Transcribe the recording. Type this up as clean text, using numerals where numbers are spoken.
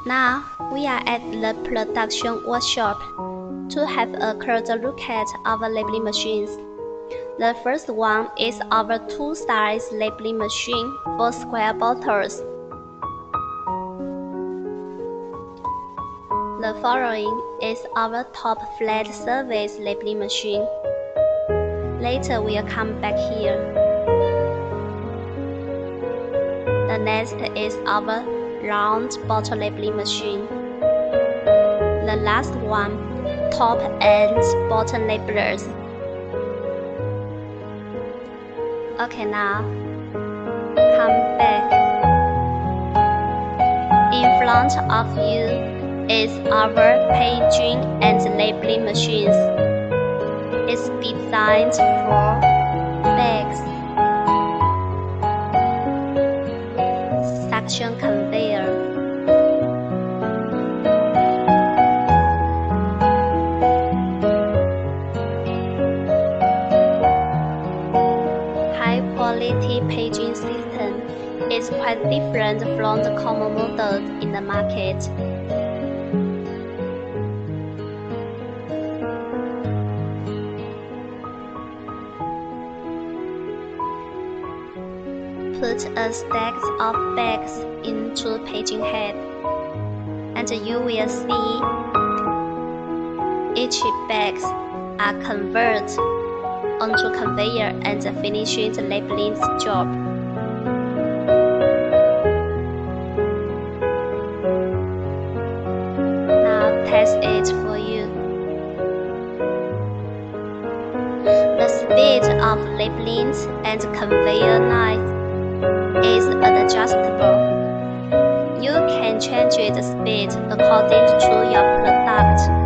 Now we are at the production workshop to have a closer look at our labeling machines. The first one is our two-size labeling machine for square bottles. The following is our top flat surface labeling machine. Later we'll come back here. The next is our round bottle labeling machine. The last one, top and bottom labelers. Okay, now come back. In front of you is our paging and labeling machines. It's designed for bags. Suction conveyor. High quality paging system is quite different from the common models in the market. Put a stack of bags into paging head, and you will see each bags are converted onto conveyor and finishing the labeling job. Now test it for you. The speed of labeling and conveyor line is adjustable. You can change the speed according to your product.